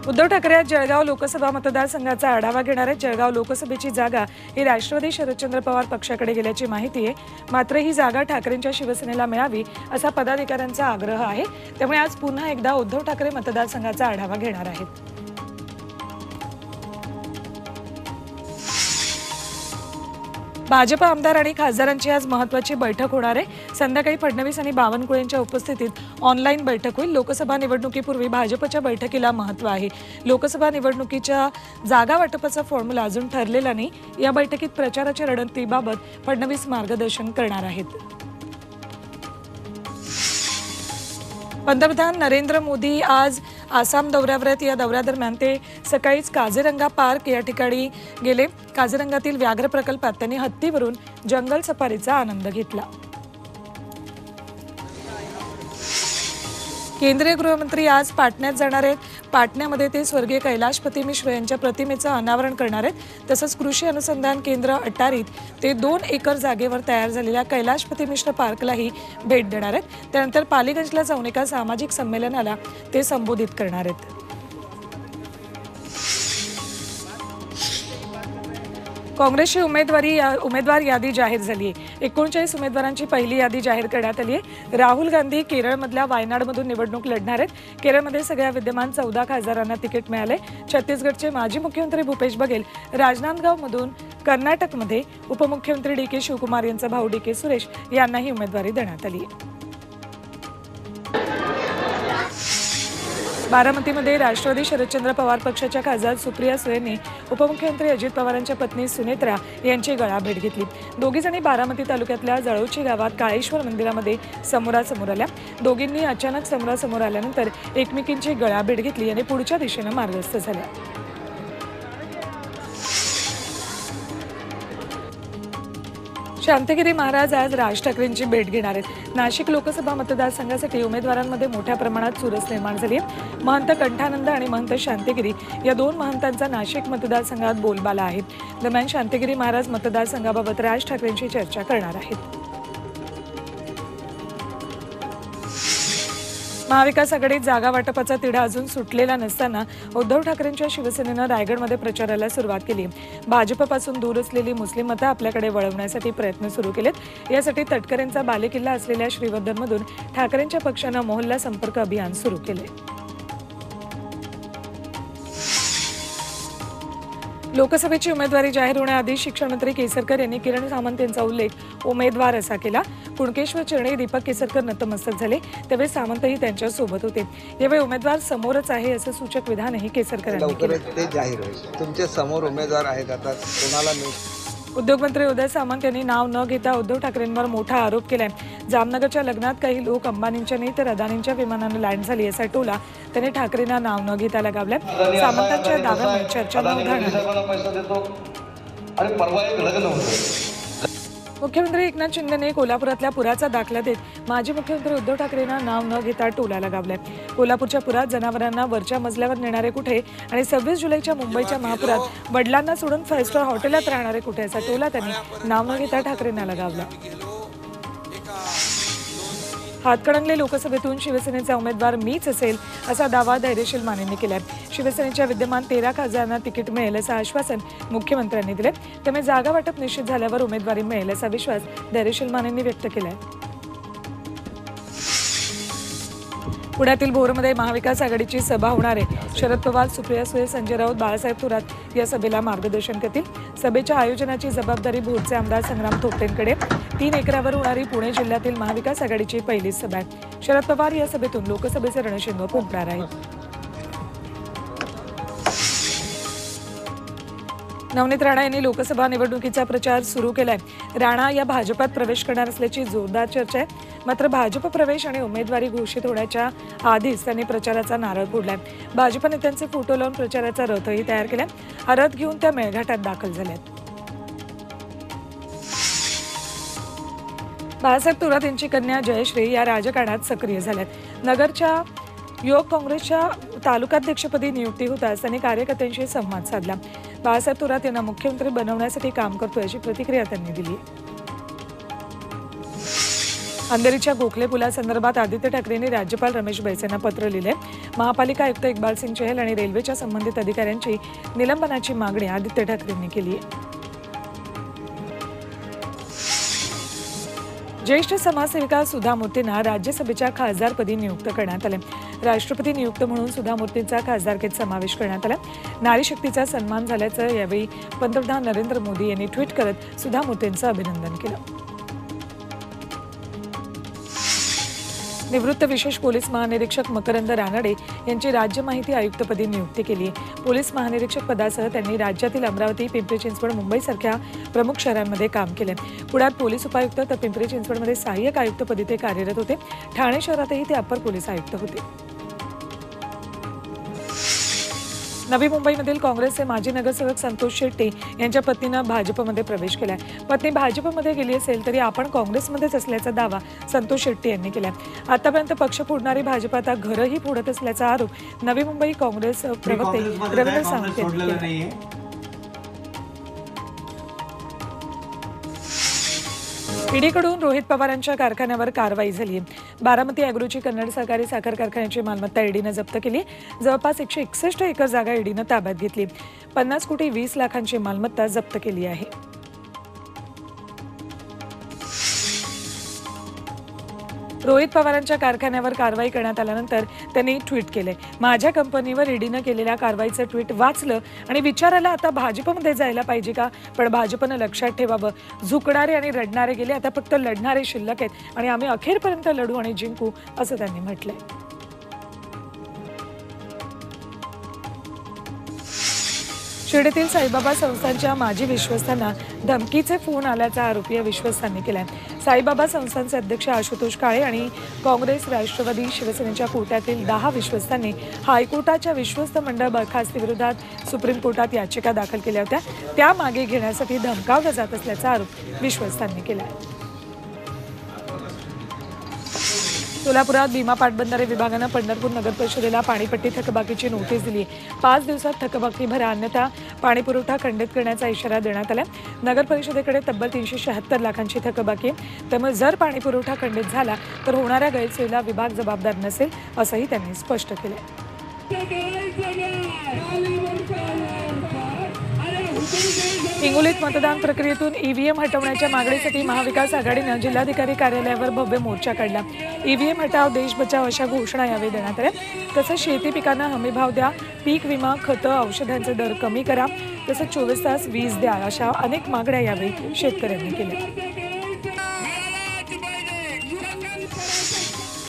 उद्धव ठाकरे आज जळगाव लोकसभा मतदारसंघाचा आढावा घेणार आहेत। जळगाव लोकसभेची जागा ही राष्ट्रवादी शरदचंद्र पवार पक्षाकडे गेल्याची माहिती आहे। मात्र ही जागा ठाकरेंच्या शिवसेनेला मिळावी असा पदाधिकाऱ्यांचा आग्रह आहे। त्यामुळे आज पुन्हा एकदा उद्धव ठाकरे मतदारसंघाचा आढावा घेणार आहेत। भाजप आमदार आणि खासदारांची आज महत्त्वाची बैठक होणार आहे। संध्याकाळी फडणवीस आणि बावनकुळेंच्या उपस्थितीत ऑनलाईन बैठक होईल। लोकसभा निवडणुकीपूर्वी भाजपच्या बैठकीला महत्त्व आहे। लोकसभा निवडणुकीच्या जागा वाटपाचा फॉर्म्युला अजून ठरलेला नाही। या बैठकीत प्रचाराच्या रणनीतीबाबत फडणवीस मार्गदर्शन करणार आहेत। पंतप्रधान नरेंद्र मोदी आज आसाम दौऱ्यावर आहेत। या दौऱ्यादरम्यान ते सकाळीच काझीरंगा पार्क या ठिकाणी गेले। काझीरंगातील व्याघ्र प्रकल्पात त्यांनी हत्तीवरून जंगल सफारीचा आनंद घेतला। केंद्रीय गृहमंत्री आज पाटण्यात जाणार आहेत। पाटण्यामध्ये ते स्वर्गीय कैलाशपती मिश्र यांच्या प्रतिमेचं अनावरण करणार आहेत। तसंच कृषी अनुसंधान केंद्र अटारीत ते 2 एकर जागेवर तयार झालेल्या कैलाशपती मिश्र पार्कलाही भेट देणार आहेत। त्यानंतर पालीगंजला जाऊन एका सामाजिक संमेलनाला ते संबोधित करणार आहेत। काँग्रेसची उमेदवार यादी जाहीर झाली आहे। 39 उमेदवारांची पहिली यादी जाहीर करण्यात आली आहे। राहुल गांधी केरळमधल्या वायनाडमधून निवडणूक लढणार आहेत। केरळमध्ये सगळ्या विद्यमान 14 खासदारांना तिकीट मिळाले। छत्तीसगडचे माजी मुख्यमंत्री भूपेश बघेल राजनांदगावमधून, कर्नाटकमध्ये उपमुख्यमंत्री डी के शिवकुमार यांचा भाऊ डी के सुरेश यांनाही उमेदवारी देण्यात आली आहे। बारामतीमध्ये राष्ट्रवादी शरदचंद्र पवार पक्षाच्या खासदार सुप्रिया सुळेंनी उपमुख्यमंत्री अजित पवारांच्या पत्नी सुनेत्रा यांची गळाभेट घेतली। दोघीजणी बारामती तालुक्यातल्या जळोची गावात काळेश्वर मंदिरामध्ये समोरासमोर आल्या। दोघींनी अचानक समोरासमोर आल्यानंतर एकमेकींची गळाभेट घेतली आणि पुढच्या दिशेने मार्गस्थ झाल्या। शांतगिरी महाराज आज राज ठाकरेंची भेट घेणार आहेत। नाशिक लोकसभा मतदारसंघासाठी उमेदवारांमध्ये मोठ्या प्रमाणात चुरस निर्माण झाली आहे। महंत कंठानंद आणि महंत शांतगिरी या 2 महंतांचा नाशिक मतदारसंघात बोलबाला आहे। दरम्यान शांतगिरी महाराज मतदारसंघाबाबत राज ठाकरेंशी चर्चा करणार आहेत। महाविकास आघाडीत जागा वाटपाचा तिढा अजून सुटलेला नसताना उद्धव ठाकरेंच्या शिवसेनेनं रायगडमध्ये प्रचाराला सुरुवात केली। भाजपपासून दूर असलेली मुस्लिम मतं आपल्याकडे वळवण्यासाठी प्रयत्न सुरू केलेत। यासाठी तटकरेंचा बालेकिल्ला असलेल्या श्रीवर्धनमधून ठाकरेंच्या पक्षानं मोहल्ला संपर्क अभियान सुरू केले। लोकसभेची उमेदवारी जाहीर होण्याआधी शिक्षण मंत्री केसरकर यांनी किरण सामंत यांचा उल्लेख उमेदवार असा केला। कुणकेश्वर चरणी दीपक केसरकर नतमस्तक झाले, त्यावेळी सामंतही त्यांच्या सोबत होते। यावेळी उमेदवार समोरच आहे असं सूचक विधानही केसरकर यांनी केलं। ते जाहीर होईल, तुमच्या समोर उमेदवार आहेत, आता कोणाला उद्योगमंत्री उदय सामंत यांनी नाव न घेता उद्धव ठाकरेंवर मोठा आरोप केलाय। जामनगरच्या लग्नात काही लोक अंबानींच्या नाही तर अदानींच्या विमानानं लँड झाली असा टोला त्यांनी ठाकरेंना नाव न घेता लगावलाय। सामंतांच्या दाव्यामुळे चर्चा न मुख्यमंत्री एकनाथ शिंदेने कोल्हापुरातल्या पुराचा दाखला देत माजी मुख्यमंत्री उद्धव ठाकरेंना नाव न घेता टोला लगावलाय। कोल्हापूरच्या पुरात जनावरांना वरच्या मजल्यावर नेणारे कुठे आणि 26 जुलैच्या मुंबईच्या महापुरात वडिलांना सोडून 5 स्टार हॉटेलात राहणारे कुठे असा टोला त्यांनी नाव न घेता ठाकरेंना लगावला। हातकणंगले लोकसभेतून शिवसेनेचा उमेदवार मीच असेल असा दावा धैर्यशील मानेंनी केलाय। शिवसेनेच्या विद्यमान 13 खासदारांना तिकीट मिळेल असं आश्वासन मुख्यमंत्र्यांनी दिले। त्यामुळे जागा वाटप निश्चित झाल्यावर उमेदवारी मिळेल असा विश्वास धैर्यशील मानेंनी व्यक्त केलाय। पुण्यातील भोरमध्ये महाविकास आघाडीची सभा होणार आहे। शरद पवार, सुप्रिया सुळे, संजय राऊत, बाळासाहेब थोरात या सभेला मार्गदर्शन करतील। सभेच्या आयोजनाची जबाबदारी भोरचे आमदार संग्राम थोपटेंकडे। 3 एकरावर होणारी पुणे जिल्ह्यातील महाविकास आघाडीची पहिलीच सभा आहे। शरद पवार या सभेतून लोकसभेचे रणशिंग फुंकणार आहेत। नवनीत राणा यांनी लोकसभा निवडणुकीचा प्रचार सुरू केलाय। राणा या भाजपात प्रवेश करणार असल्याची जोरदार चर्चा आहे। मात्र भाजप प्रवेश आणि उमेदवारी घोषित होण्याच्या आधीच त्यांनी प्रचाराचा नारळ फोडलाय। भाजप नेत्यांचे फोटो लावून प्रचाराचा रथही तयार केलाय। हा रथ घेऊन त्या मेळघाटात दाखल झाल्यात। बाळासाहेब थोरात यांची कन्या जयश्री या राजकारणात सक्रिय झाल्यात। नगरच्या युवक काँग्रेसच्या तालुकाध्यक्षपदी नियुक्ती होताच त्यांनी कार्यकर्त्यांशी संवाद साधला। बाळासाहेब थोरात यांना मुख्यमंत्री बनवण्यासाठी काम करतोय अशी प्रतिक्रिया त्यांनी दिली। अंधेरीच्या गोखले पुलासंदर्भात आदित्य ठाकरेंनी राज्यपाल रमेश बैसेंना पत्र लिहिले. महापालिका आयुक्त इक्बाल सिंग चहल आणि रेल्वेच्या संबंधित अधिकाऱ्यांची निलंबनाची मागणी आदित्य ठाकरेंनी केली आहे. ज्येष्ठ समाजसेविका सुधा मूर्तींना राज्यसभेच्या खासदारपदी नियुक्त करण्यात आले. राष्ट्रपती नियुक्त म्हणून सुधा मूर्तींचा खासदारकीत समावेश करण्यात आला. नारी शक्तीचा सन्मान झाल्याचं यावेळी पंतप्रधान नरेंद्र मोदी यांनी ट्विट करत सुधा मूर्तींचं अभिनंदन केलं. निवृत्त विशेष पोलीस महानिरीक्षक मकरंद रानडे यांची राज्य माहिती आयुक्तपदी नियुक्ती केली आहे. पोलीस महानिरीक्षक पदासह त्यांनी राज्यातील अमरावती, पिंपरी चिंचवड, मुंबईसारख्या प्रमुख शहरांमध्ये काम केले. पुण्यात पोलीस उपायुक्त तर पिंपरी चिंचवडमध्ये सहाय्यक आयुक्तपदी ते कार्यरत होते. ठाणे शहरातही ते अप्पर पोलीस आयुक्त होते. नवी मुंबईमधील काँग्रेसचे माजी नगरसेवक संतोष शेट्टी यांच्या पत्नीनं भाजपमध्ये प्रवेश केलाय. पत्नी भाजपमध्ये गेली असेल तरी आपण काँग्रेसमध्येच असल्याचा दावा संतोष शेट्टी यांनी केलाय. आतापर्यंत पक्ष फोडणारी भाजप आता घरही फोडत असल्याचा आरोप नवी मुंबई काँग्रेस प्रवक्ते रवींद्र सावंत यांनी केला. ईडीकडून रोहित पवारांच्या कारखान्यावर कारवाई झाली आहे. बारामती अॅग्रोची कन्नड सहकारी साखर कारखान्याची मालमत्ता ईडीनं जप्त केली. जवळपास 161 एकर जागा ईडीनं ताब्यात घेतली. 50 कोटी 20 लाखांची मालमत्ता जप्त केली आहे. रोहित पवारांच्या कारखान्यावर कारवाई करण्यात आल्यानंतर त्यांनी ट्विट केले. माझ्या कंपनीवर ईडीनं केलेल्या कारवाईचं ट्विट वाचलं आणि विचार आला, आता भाजपमध्ये जायला पाहिजे का? पण भाजपनं लक्षात ठेवावं, झुकणारे आणि रडणारे गेले, आता फक्त लढणारे शिल्लक आहेत आणि आम्ही अखेरपर्यंत लढू आणि जिंकू, असं त्यांनी म्हटलंय. शिर्डीतील साईबाबा संस्थानच्या माजी विश्वस्तांना धमकीचे फोन आल्याचा आरोप या विश्वस्तांनी केलाय. साईबाबा संस्थानचे अध्यक्ष आशुतोष काळे आणि काँग्रेस, राष्ट्रवादी, शिवसेनेच्या कोट्यातील 10 विश्वस्तांनी हायकोर्टाच्या विश्वस्त मंडळ बरखास्तीविरोधात सुप्रीम कोर्टात याचिका दाखल केल्या होत्या. त्या मागे घेण्यासाठी धमकावलं जात असल्याचा आरोप विश्वस्तांनी केला. सोलापुरात भीमा पाटबंधारे विभागानं पंढरपूर नगर परिषदेला पाणीपट्टी थकबाकीची नोटीस दिली. 5 दिवसात थकबाकी भरा, अन्यथा पाणीपुरवठा खंडित करण्याचा इशारा देण्यात आला. नगर परिषदेकडे तब्बल 376 लाखांची थकबाकी आहे. त्यामुळे जर पाणीपुरवठा खंडित झाला तर होणाऱ्या गैरसोयीला विभाग जबाबदार नसेल, असंही त्यांनी स्पष्ट केलं. हिंगोलीत मतदान प्रक्रियेतून ईव्हीएम हटवण्याच्या मागणीसाठी महाविकास आघाडीनं जिल्हाधिकारी कार्यालयावर भव्य मोर्चा काढला. ईव्हीएम हटाव, देश बचाव अशा घोषणा यावेळी देण्यात आल्या. तसंच शेती पिकांना हमीभाव द्या, पीक विमा, खतं, औषधांचे दर कमी करा, तसंच 24 तास वीज द्या, अशा अनेक मागण्या यावेळी शेतकऱ्यांनी केल्या.